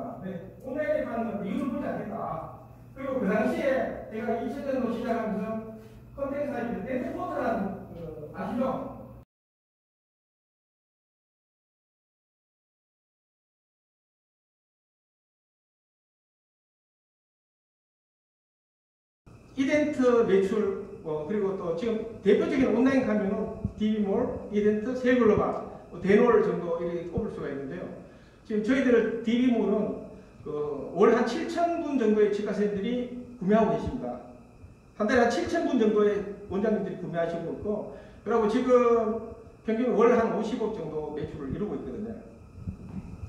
있습니다. 네, 온라인에 파는 이유를 보지 않겠다. 그리고 그 당시에 제가 2000년도 시작하면서 컨텐츠 사이트 댄스포트라는 아시죠? 이벤트 매출 그리고 또 지금 대표적인 온라인 가면은 DB몰, 이벤트, 세일글로벌, 대놀 정도 이렇게 꼽을 수가 있는데요. 지금 저희들 DB몰은 월 한 7,000분 정도의 치과생들이 구매하고 계십니다. 한 달에 한 7,000분 정도의 원장님들이 구매하시고 있고, 그리고 지금 평균 월 한 50억 정도 매출을 이루고 있거든요.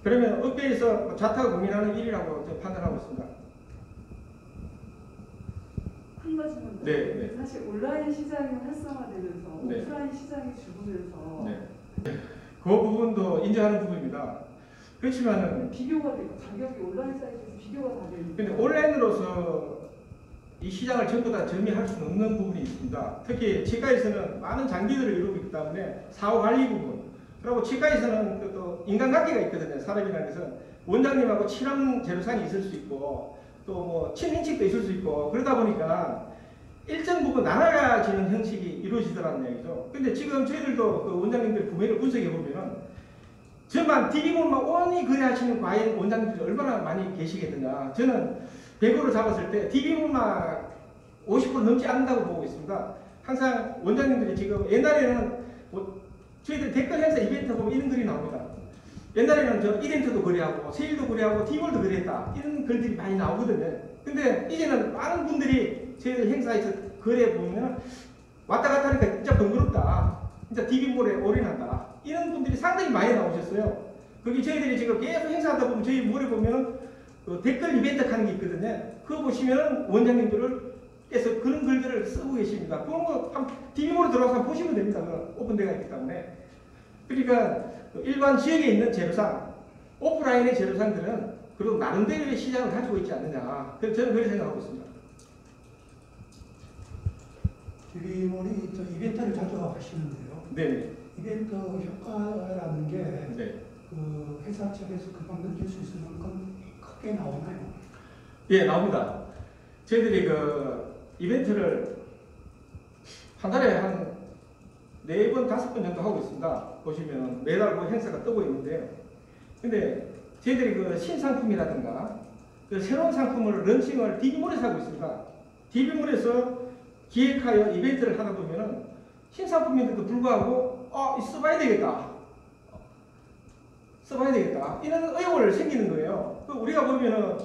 그러면 업계에서 자타가 공인하는 일이라고 판단하고 있습니다. 한 가지만 더. 네. 사실 온라인 시장이 활성화되면서 네. 오프라인 시장이 죽으면서 네. 그 부분도 인정하는 부분입니다. 그렇지만은 비교가 되고 가격이 온라인 사이트에서 비교가 다 되는. 근데 온라인으로서 이 시장을 전부 다 점유할 수는 없는 부분이 있습니다. 특히 치과에서는 많은 장비들을 이루고 있기 때문에 사후 관리 부분, 그리고 치과에서는 또 인간관계가 있거든요. 사람이라는 것은 원장님하고 친한 제로상이 있을 수 있고 또 뭐 친인척도 있을 수 있고, 그러다 보니까 일정 부분 나눠가지는 형식이 이루어지더라는 얘기죠. 근데 지금 저희들도 그 원장님들 구매를 분석해 보면은 저만 DB몰만 온이 거래하시는 과연 원장님들이 얼마나 많이 계시겠느냐. 저는 100으로 잡았을 때 DB몰만 50% 넘지 않는다고 보고 있습니다. 항상 원장님들이 지금 옛날에는 저희들 댓글 행사 이벤트 보면 이런 글이 나옵니다. 옛날에는 저 이벤트도 거래하고 세일도 거래하고 DB몰도 거래했다, 이런 글들이 많이 나오거든요. 근데 이제는 많은 분들이 저희들 행사에서 거래 보면 왔다 갔다 하니까 진짜 번거롭다, 진짜 DB몰에 올인한다, 이런 분들이 상당히 많이 나오셨어요. 거기 저희들이 지금 계속 행사하다 보면 저희 몰에 보면 그 댓글 이벤트 하는 게 있거든요. 그거 보시면 원장님들께서 그런 글들을 쓰고 계십니다. 그런 거 DB몰에 들어가서 한번 보시면 됩니다. 오픈되어 있기 때문에. 그러니까 일반 지역에 있는 제로상, 오프라인의 제로상들은 그래도 나름대로의 시장을 가지고 있지 않느냐. 그래서 저는 그렇게 생각하고 있습니다. DB몰이 저 이벤트를 자주 하시는데요. 네. 이벤트 효과라는 게 네. 그 회사 측에서 금방 느낄 수 있을 만큼 크게 나오나요? 예, 나옵니다. 저희들이 그 이벤트를 한 달에 한 4번, 5번 정도 하고 있습니다. 보시면 매달 그 행사가 뜨고 있는데요. 근데 저희들이 그 신상품이라든가 그 새로운 상품을 런칭을 DB몰에서 하고 있습니다. DB몰에서 기획하여 이벤트를 하다 보면은 신상품인데도 불구하고 써봐야 되겠다, 이런 의욕을 생기는 거예요. 우리가 보면은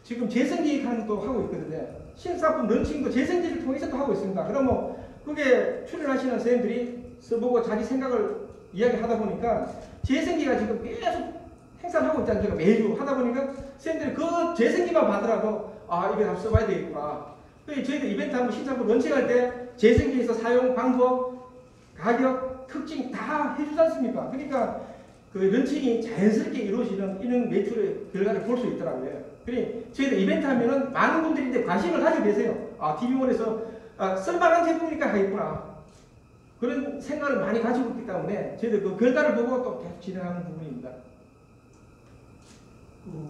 지금 재생기획하는 것도 하고 있거든요. 신상품 런칭도 재생기를 통해서도 하고 있습니다. 그러면 그게 출연하시는 선생님들이 써보고 자기 생각을 이야기하다 보니까 재생기가 지금 계속 행사를 하고 있지 않습니까? 매주 하다 보니까 선생님들이 그 재생기만 받더라도 이게 다 써봐야 되겠구나. 저희들 이벤트 한번 신상품 런칭할 때 재생기에서 사용 방법, 가격, 특징 다 해주지 않습니까? 그러니까 그 런칭이 자연스럽게 이루어지는 이런 매출의 결과를 볼 수 있더라고요. 그러니 저희들 이벤트 하면은 많은 분들이 이제 관심을 가지고 계세요. DB몰에서 쓸만한 제품이니까 하겠구나, 그런 생각을 많이 가지고 있기 때문에 저희들 그 결과를 보고 또 계속 진행하는 부분입니다.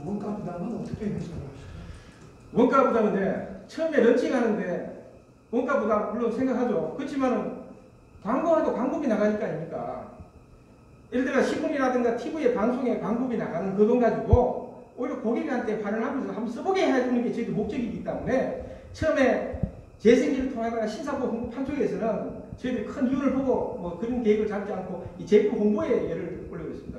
원가 부담은 어떻게 해결하시나요? 원가 부담은 처음에 런칭하는데 원가 부담 물론 생각하죠. 그렇지만은 광고라도 광고비 나가니까 아닙니까? 예를 들어 신문이라든가 TV에 방송에 광고비 나가는 그 돈 가지고 오히려 고객한테 반응하면서 한번 써보게 해주는 게 저희들 목적이기 때문에 처음에 재생기를 통하거나 신상품 홍보 판촉에서는 저희들이 큰 이유를 보고 뭐 그런 계획을 잡지 않고 이 제품 홍보에 예를 올리고 있습니다.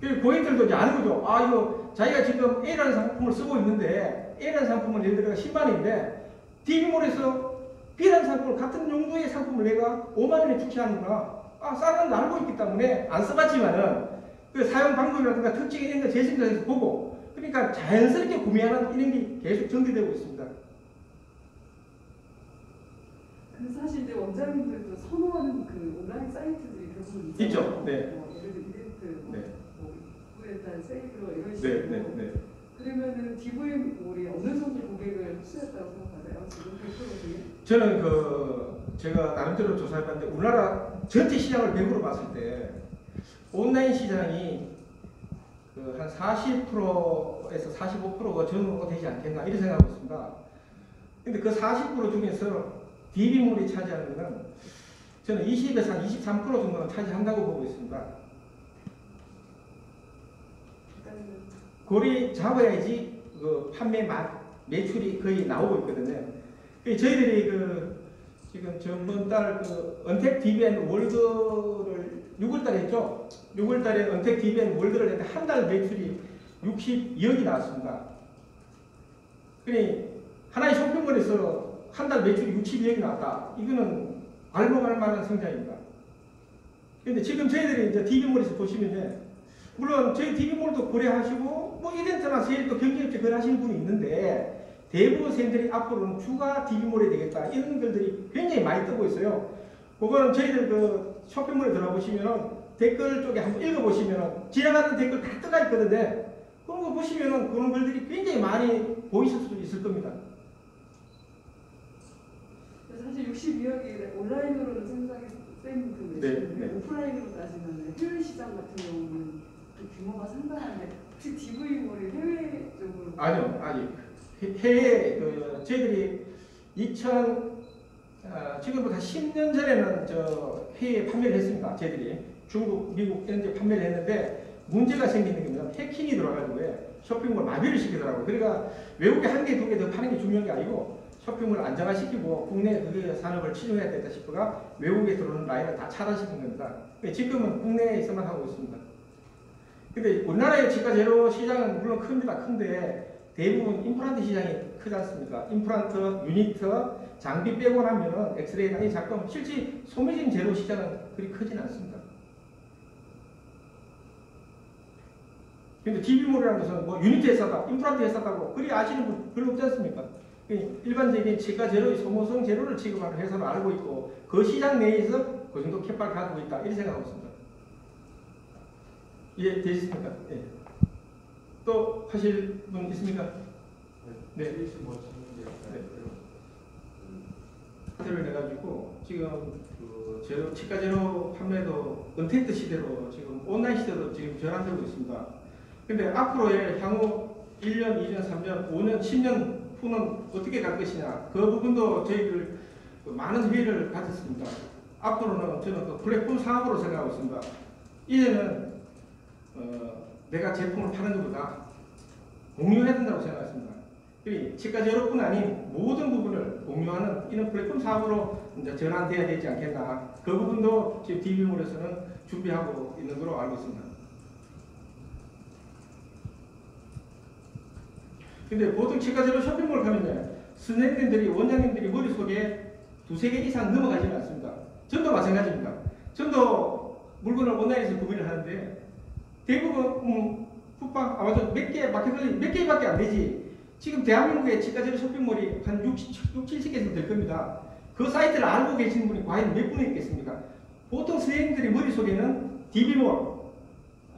그리고 고객들도 이제 아는 거죠. 이거 자기가 지금 A라는 상품을 쓰고 있는데 A라는 상품은 예를 들어 10만 원인데 DB몰에서 B라는 상품을 같은 용도의 상품을 내가 5만 원에 출시하는구나. 싸는 알고 있기 때문에 안 써봤지만은 그 사용 방법이라든가 특징이 있는 거 재생산해서 보고, 그러니까 자연스럽게 구매하는 이런 게 계속 전개되고 있습니다. 근데 사실 이제 원장님들도 선호하는 그 온라인 사이트들이 대부분 있죠. 네. 예를 들어 이벤트, 네. 구했다는 세일로 이런 네, 식으로. 네. 그러면은 DB몰이 어느 정도 고객을 흡수했다고 생각하세요? 지금 100% 중에? 저는 제가 나름대로 조사해봤는데 우리나라 전체 시장을 100으로 봤을 때 온라인 시장이 한 40%에서 45%가 전후가 되지 않겠나 이렇게 생각하고 있습니다. 근데 그 40% 중에서 DB몰이 차지하는 것은 저는 20에서 한 23% 정도는 차지한다고 보고 있습니다. 그리 잡아야지 그 판매 매출이 거의 나오고 있거든요. 저희들이 지금 전번 언택 DBN 월드를 6월달에 했죠. 6월달에 언택 DBN 월드를 했는데 한 달 매출이 62억이 나왔습니다. 그러니 하나의 쇼핑몰에서 한 달 매출이 62억이 나왔다. 이거는 발목할 만한 성장입니다. 그런데 지금 저희들이 이제 DB몰에서 보시면 물론 저희 DB몰도 거래하시고 뭐 이벤트나 세일도 경쟁업체 거래하시는 분이 있는데 대부분 사람들이 앞으로는 주가 DB몰이 되겠다 이런 글들이 굉장히 많이 뜨고 있어요. 그거는 저희들 그 쇼핑몰에 들어보시면 댓글 쪽에 한번 읽어보시면 지나가는 댓글 다 뜨가 있거든요. 그런 거 보시면 그런 글들이 굉장히 많이 보이실 수도 있을 겁니다. 사실 62억이 온라인으로는 생각이 센 그 매출인데 오프라인으로 따지면 해외 시장 같은 경우는 그 규모가 상당한데 혹시 DV몰이 해외 쪽으로? 아니요, 아직 해외 저희들이 지금부터 10년 전에는 해외에 판매를 했습니다. 저희들이 중국, 미국 이런 데 판매를 했는데 문제가 생기는 게 뭐냐면 해킹이 들어가지고 쇼핑몰 마비를 시키더라고요. 그러니까 외국에 한 개, 두 개 더 파는 게 중요한 게 아니고 쇼핑몰을 안정화시키고 국내 그게 산업을 치료해야 된다 싶어가 외국에 들어오는 라인을 다 차단시킨 겁니다. 지금은 국내에서만 하고 있습니다. 근데 우리나라의 지가 제로 시장은 물론 큽니다. 큰데 대부분 임플란트 시장이 크지 않습니까? 임플란트, 유니트, 장비 빼고 나면은 엑스레이나 이 작품 실제 소매진 제로 시장은 그리 크진 않습니다. 근데 DB몰이라는 것은 뭐 유니트 회사다, 임플란트 회사다고 그리 아시는 분 별로 없지 않습니까? 일반적인 치과 제로의 소모성 제로를 취급하는 회사로 알고 있고 그 시장 내에서 그 정도 캡박을 가지고 있다 이렇게 생각하고 있습니다. 이해되셨습니까? 네. 또 하실 분 있습니까? 네. 를 내가지고 지금 제로 치과 제로 판매도 은퇴트 시대로 지금 온라인 시대로 지금 전환되고 있습니다. 근데 앞으로의 향후 1년, 2년, 3년, 5년, 10년 후는 어떻게 갈 것이냐 그 부분도 저희들 많은 회의를 가졌습니다. 앞으로는 저는 그 플랫폼 사업으로 생각하고 있습니다. 이제는 내가 제품을 파는 것보다 공유해야 된다고 생각했습니다. 치과 제로뿐 아닌 모든 부분을 공유하는 이런 플랫폼 사업으로 이제 전환돼야 되지 않겠나. 그 부분도 지금 DB몰에서는 준비하고 있는 걸로 알고 있습니다. 근데 보통 치과 제로 쇼핑몰 가면 선생님들이 원장님들이 머릿속에 2-3개 이상 넘어가지는 않습니다. 저도 마찬가지입니다. 저도 물건을 온라인에서 구매를 하는데 대부분 푸파, 아마존 몇 개밖에 안 되지. 지금 대한민국의 치과 제로 쇼핑몰이 한 60-70개에서 될 겁니다. 그 사이트를 알고 계시는 분이 과연 몇 분이 있겠습니까? 보통 선생님들이 머릿속에는 DB몰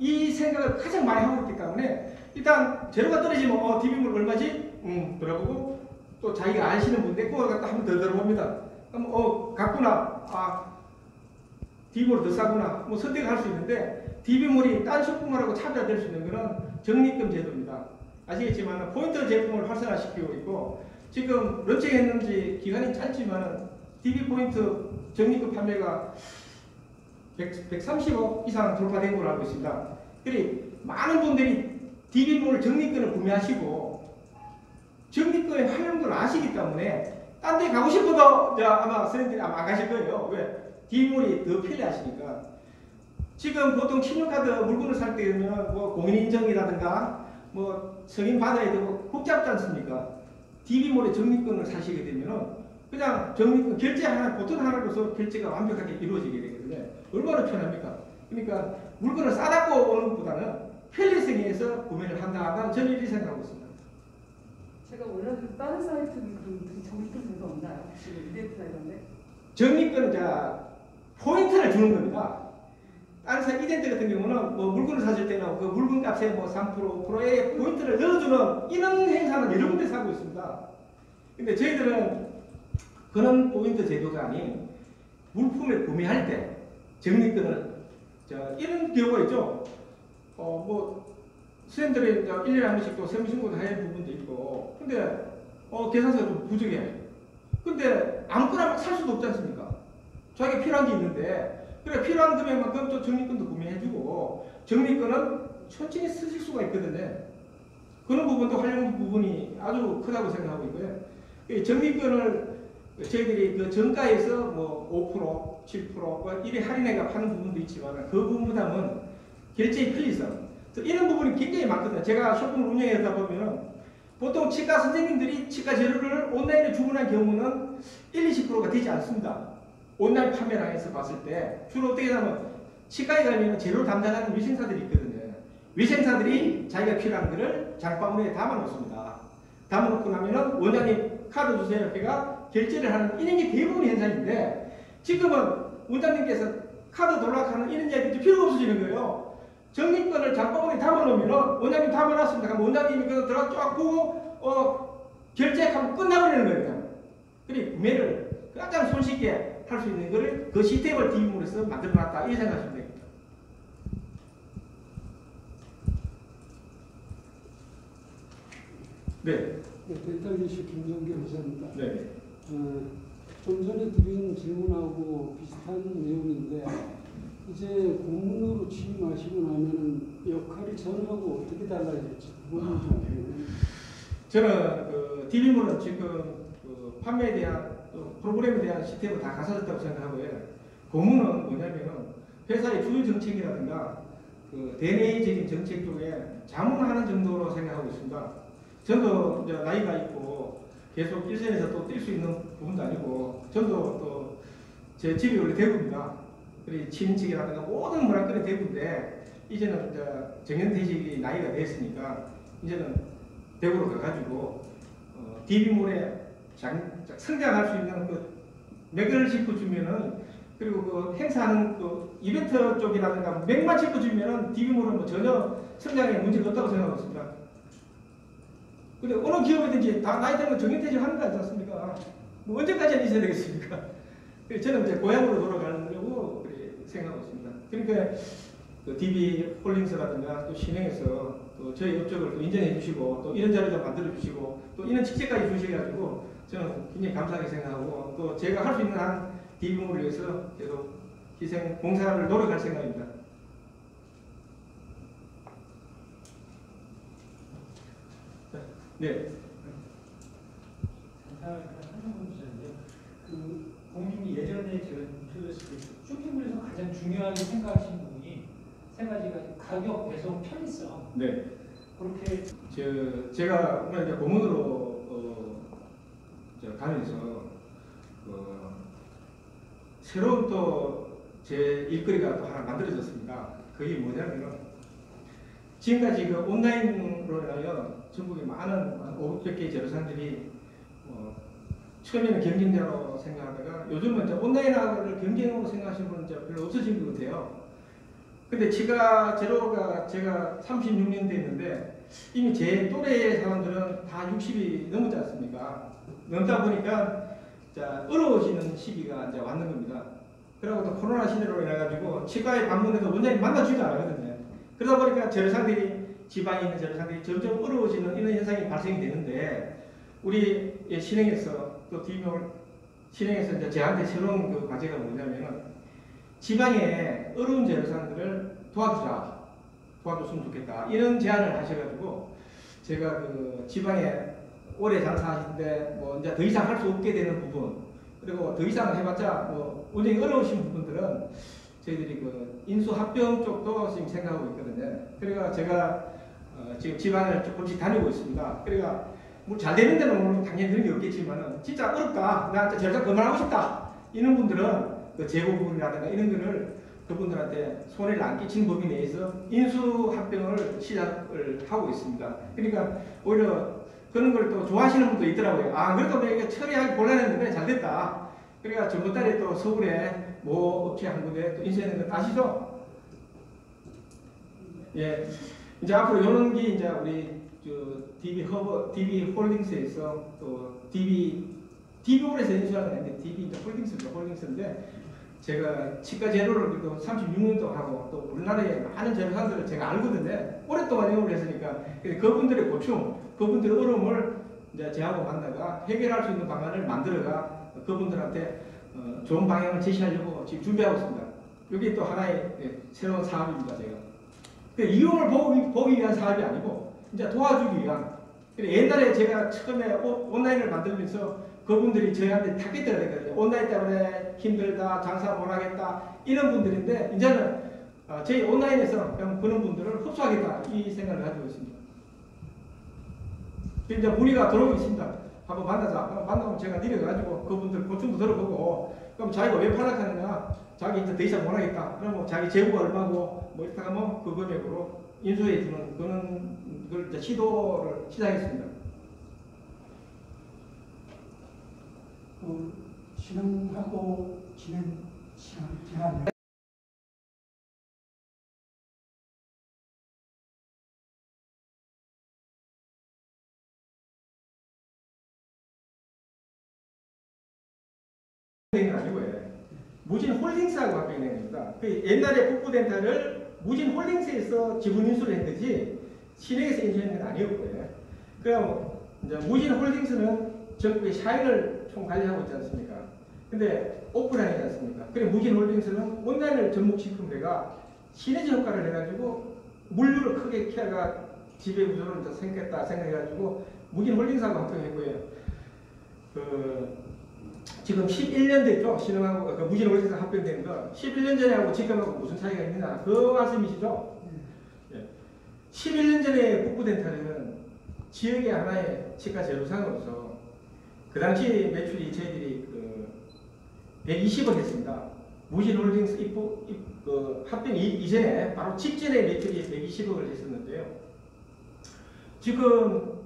이 생각을 가장 많이 하고 있기 때문에 일단 제로가 떨어지면 DB몰 얼마지? 들어보고 또 자기가 아시는 분인데 그걸 갖다 한 번 더 들어봅니다. 그럼 같구나. DB몰이 더 싸구나. 뭐 선택할 수 있는데 DB몰이 딴 쇼핑몰하고 차별화될 수 있는 것은 적립금 제도입니다. 아시겠지만 포인트 제품을 활성화시키고 있고 지금 런칭했는지 기간이 짧지만 DB 포인트 적립금 판매가 130억 이상 돌파된 걸로 알고 있습니다. 그리 많은 분들이 DB몰 적립금을 구매하시고 적립금의 활용도를 아시기 때문에 딴 데 가고 싶어도 아마 선생님들이 아마 안 가실 거예요. 왜? DB몰이 더 편리하시니까. 지금 보통 신용카드 물건을 살 때면 뭐 공인인증이라든가 뭐 승인 받아야 되고 복잡지 않습니까? DB몰의 적립금을 사시게 되면은 그냥 적립금 결제 하나, 버튼 하나로서 결제가 완벽하게 이루어지게 되거든요. 얼마나 편합니까? 그러니까 물건을 싸다고 오는 것보다는 편리성에서 구매를 한다. 저는 이렇게 생각하고 있습니다. 제가 원래는 다른 사이트는 그런 적립금 제도 없나요? 혹시 이벤트나 이런데? 적립금은 포인트를 주는 겁니다. 다른 사이트 이벤트 같은 경우는 뭐 물건을 사실 때는 그 물건 값에 뭐 3%, 5%의 포인트를 넣어주는 이런 행사는 여러 군데서 하고 있습니다. 근데 저희들은 그런 포인트 제도가 아닌 물품을 구매할 때 적립금을 이런 경우가 있죠. 뭐 선생님들이 이제 1년에 한 번씩 또 세무신고도 해야 할 부분도 있고, 근데 계산서가 좀 부족해. 근데 아무거나 막 살 수도 없지 않습니까? 자기가 필요한 게 있는데, 그래 필요한 금액만큼 또 적립금도 구매해주고, 적립금은 천천히 쓰실 수가 있거든요. 그런 부분도 활용 부분이 아주 크다고 생각하고 있고요. 이 적립금을 저희들이 그 정가에서 뭐 5%, 7%, 뭐 이래 할인해가 파는 부분도 있지만 그 부분보다는 결제의 편리성, 이런 부분이 굉장히 많거든요. 제가 쇼핑을 운영하다 보면 보통 치과 선생님들이 치과 재료를 온라인에 주문한 경우는 20%가 되지 않습니다. 온라인 판매량에서 봤을 때 주로 어떻게 하면 치과에 가면 재료를 담당하는 위생사들이 있거든요. 위생사들이 자기가 필요한 것을 장바구니에 담아놓습니다. 담아놓고 나면은 원장님 카드 주세요. 걔가 결제를 하는 이런 게 대부분의 현상인데, 지금은 원장님께서 카드 돌락하는 이런 이야기도 필요가 없어지는 거예요. 적립금을 장바구니에 담아놓으면 원장님 담아놨습니다. 그럼 원장님이 그거 들어가 쫙 보고 결제하면 끝나버리는 거예요. 그리고 구매를 가장 손쉽게 할 수 있는 거를 그 시스템을 DB몰에서 만들어놨다, 이 생각하시면 됩니다. 네. 덴탈리슈 김정길 의사입니다. 네. 좀 전에 드린 질문하고 비슷한 내용인데, 이제 고문으로 취임하시고 나면은 역할이 전하고 어떻게 달라질지 그거는 좀 저는 그 DB몰은 지금 그 판매에 대한 또 프로그램에 대한 시스템을 다 갖춰졌다고 생각하고요. 고문은 뭐냐면은 회사의 주요 정책이라든가 그 대내적인 정책 쪽에 자문하는 정도로 생각하고 있습니다. 저도 이제 나이가 있고 계속 일선에서 또 뛸 수 있는 부분도 아니고, 저도 또 제 집이 원래 대구입니다. 그리고 친인척이라든가 모든 문화권이 대구인데, 이제는 이제 정년퇴직이 나이가 됐으니까 이제는 대구로 가가지고 DB몰에 성장할 수 있는 그 맥을 짚어주면은, 그리고 그 행사하는 그 이벤트 쪽이라든가 맥만 짚어주면은 DB몰은 뭐 전혀 성장에 문제가 없다고 생각하고 있습니다. 근데 어느 기업이든지 다 나이 들면 정년퇴직 하는 거 아니지 않습니까? 뭐 언제까지 있어야 되겠습니까? 그래서 저는 이제 고향으로 돌아가려고 생각하고 있습니다. 그러니까 그 DB홀딩스라든가 또 신행해서 또 저희 업적을 또 인정해 주시고 또 이런 자료도 만들어 주시고 또 이런 직책까지 주셔가지고 저는 굉장히 감사하게 생각하고, 또 제가 할 수 있는 한 DB몰을 위해서 계속 희생 봉사를 노력할 생각입니다. 네. 그 공님이 예전에 제가 들었을 때 쇼핑몰에서 가장 중요하게 생각하시는 부분이 세 가지가 가격, 배송, 편의성. 네. 그렇게 제가 오늘 이제 고문으로 가면서 새로운 또 제 일거리가 또 하나 만들어졌습니다. 그게 뭐냐면, 지금까지 그 온라인으로 인하여 전국에 많은 500개의 재료상들이 처음에는 경쟁자로 생각하다가 요즘은 이제 온라인을 경쟁으로 생각하시는 분은 이제 별로 없어진 것 같아요. 근데 치과 재료가 제가 36년 됐는데 이미 제 또래의 사람들은 다 60이 넘지 않습니까? 넘다 보니까 자, 어려워지는 시기가 이제 왔는 겁니다. 그리고 또 코로나 시대로 인해가지고 치과에 방문해도 원장님 만나주지도 않거든요. 그러다 보니까 재료상들이, 지방에 있는 재료상들이 점점 어려워지는 이런 현상이 발생이 되는데, 우리 신행에서 또 DB몰 신행에서 이제 저한테 새로운 그 과제가 뭐냐면은 지방에 어려운 재료상들을 도와줬으면 좋겠다, 이런 제안을 하셔가지고 제가 그 지방에 오래 장사하시는데 뭐 이제 더 이상 할 수 없게 되는 부분, 그리고 더 이상 해봤자 뭐 굉장히 어려우신 부분들은 저희들이 그 인수합병 쪽도 지금 생각하고 있거든요. 그러니까 제가 지금 지방을 조금씩 다니고 있습니다. 그러니까 뭐 잘 되는 데는 물론 당연히 그런 게 없겠지만은 진짜 어렵다, 나한테 재료상 그만하고 싶다, 이런 분들은 그 재고 부분이라든가 이런 거를 그분들한테 손해를 안 끼치는 범위 내에서 인수합병을 시작을 하고 있습니다. 그러니까 오히려 그런 걸 또 좋아하시는 분도 있더라고요. 아, 그래도 내가 처리하기 곤란했는데 잘 됐다. 그러니까 저번 달에 또 서울에 뭐 업체 한 군데 또 인수했는 거 아시죠? 예. 이제 앞으로 이런 게 이제 우리 DB홀딩스에서 또 DB몰에서 인수하는 건 아닌데 DB 홀딩스죠. 홀딩스인데 제가 치과 재료를 그래도 36년 동안 하고 또 우리나라의 많은 재료사들을 제가 알거든요. 오랫동안 영업을 했으니까 그분들의 고충, 그분들의 어려움을 이제 저하고 만나가 해결할 수 있는 방안을 만들어가 그분들한테 좋은 방향을 제시하려고 지금 준비하고 있습니다. 이게 또 하나의 새로운 사업입니다. 제가 이용을 보기 위한 사업이 아니고 이제 도와주기 위한. 옛날에 제가 처음에 온라인을 만들면서 그분들이 저희한테 타겟가 됐거든요. 온라인 때문에 힘들다, 장사 못하겠다 이런 분들인데 이제는 저희 온라인에서 그냥 그런 분들을 흡수하겠다 이 생각을 가지고 있습니다. 이제 문의가 들어오고 있습니다. 한번 만나자. 만나면 제가 내려가지고 그분들 고충도 들어보고 그럼 자기가 왜 팔락하느냐, 자기 이제 더 이상 못하겠다. 그러면 자기 재고가 얼마고 뭐 이렇게 하면 그 금액으로 인수해 주는 그런 걸 이제 시도를 시작했습니다. 실행하고 진행 시간 제한. 는 아니고요. 무진 홀딩스하고 합병된 겁니다. 그 옛날에 북부덴탈을 무진 홀딩스에서 지분 인수를 한 거지 신흥에서 인수한 건 아니었고요. 그럼 이제 무진 홀딩스는 전국의 샤인을 총 관리하고 있지 않습니까? 근데 오프라인이지 않습니까? 그래 무진 홀딩스는 온라인을 접목시킨 데가 시너지 효과를 해가지고 물류를 크게 키워가 지배 구조를 이제 생겼다 생각해가지고 무진 홀딩스하고 합병했고요. 지금 11년 됐죠? 신흥하고 그 무진 홀딩스 합병된 거 11년 전에 하고 지금하고 무슨 차이가 있느냐 그 말씀이시죠? 예. 11년 전에 북부덴탈은 지역의 하나의 치과 재료상으로서 그 당시 매출이 저희들이 120억 했습니다. 무진 홀딩스 합병 이전에 바로 직전에 매출이 120억을 했었는데요. 지금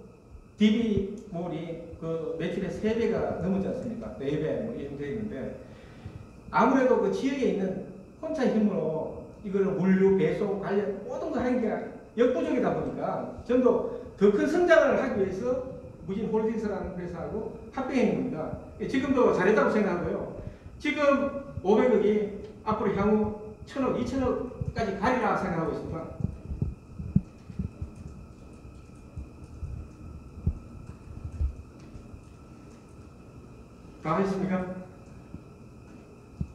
DB몰이 그 매출의 3배가 넘었지 않습니까? 4배 뭐 이렇게 되어 있는데 아무래도 그 지역에 있는 혼자 힘으로 이거를 물류, 배송, 관련 모든 거 하는 게 역부족이다 보니까 전부 더 큰 성장을 하기 위해서 무진 홀딩스라는 회사하고 합병한 겁니다. 지금도 잘했다고 생각하고요. 지금 500억이 앞으로 향후 1000억, 2000억까지 가리라 생각하고 있습니다. 다 하셨습니까?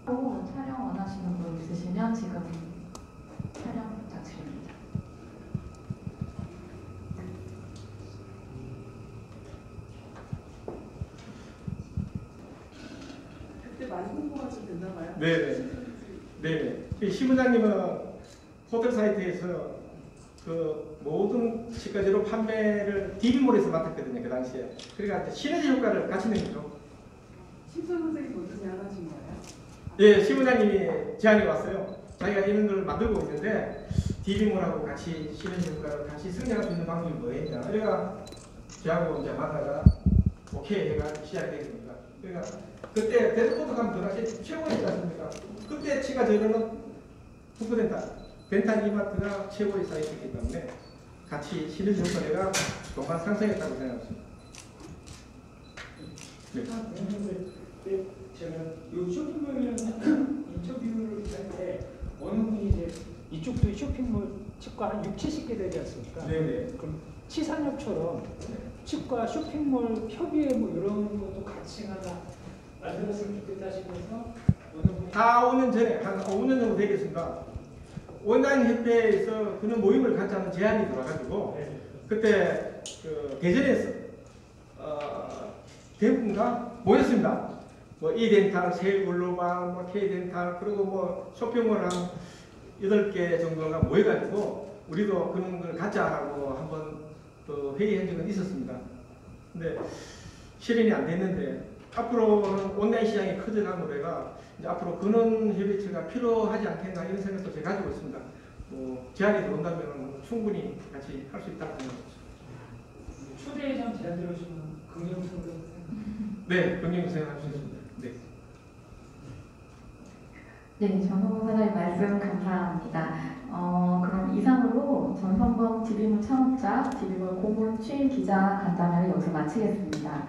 촬영 원하시는 분 있으시면 지금 촬영 부탁드립니다. 그때 많이 홍보가 좀 됐나 봐요. 네. 시부장님은 호텔 사이트에서 그 모든 치과제로 판매를 DB몰에서 맡았거든요. 그 당시에. 그러니까 시너지 효과를 같이 낸 거죠. 심선 선생님 먼저 제안하신 거예요? 예, 시부장님이 제안이 왔어요. 자기가 이런 걸 만들고 있는데 DB몰하고 같이 시너지 효과를 같이 승리할 수 있는 방법이 뭐였냐. 그러니까 저하고 이제 만나가 오케이 해가 시작이 되겠습니다. 그러니까 그때 데드포트 가면 그 당시 최고였지 않습니까? 그때 치과 재료는 북부덴탈, 덴탈 이마트가 최고의 사이트이기 때문에 같이 시너지 효과가 동반 상승했다고 생각합니다. 네. 제가 이 쇼핑몰 인터뷰를 할 때 어느 분이 이제 이쪽도 쇼핑몰 치과 한 6, 70개 되지 않습니까? 네네. 그럼 치산협처럼 치과 쇼핑몰 협의회 뭐 이런 것도 같이 하나 만들었으면 좋겠다 하시면서 어느 분이 4-5년 전에 한 5년 정도 되겠습니다. 온라인 협회에서 그런 모임을 갖자는 제안이 들어가지고 그때 그 대전에서 대부분가 모였습니다. 뭐 이덴탈, 세일글로벌, 뭐 K덴탈 그리고 뭐 쇼핑몰 한 8개 정도가 모여가지고 우리도 그런 걸 갖자라고 한번 그 회의한 적은 있었습니다. 근데 실현이 안 됐는데 앞으로는 온라인 시장이 커져가는 데가 이제 앞으로 그런 협의체가 필요하지 않겠나 이런 생각도 제가 가지고 있습니다. 뭐 제안이 들어온다면 충분히 같이 할 수 있다고 생각합니다. 초대회장 제안 들어주시면 긍정적으로 네, 경쟁 생각할 수 있습니다. 네. 네, 전호 사장님 말씀 감사합니다. 그럼 이상으로 전성범 DB몰 창업자, DB몰 고문 취임 기자 간담회를 여기서 마치겠습니다.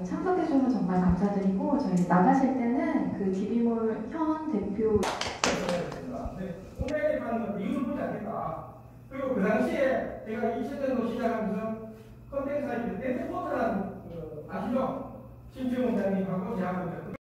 참석해주셔서 정말 감사드리고 저희 나가실 때는 그 DB몰 현 대표 오늘만 이유를 보지 않겠다. 그리고 그 당시에 제가 이 시즌도 시작하면서 컨텐츠 사이트 댄스포트라는 아시죠? 심지어 원장님하고 제하고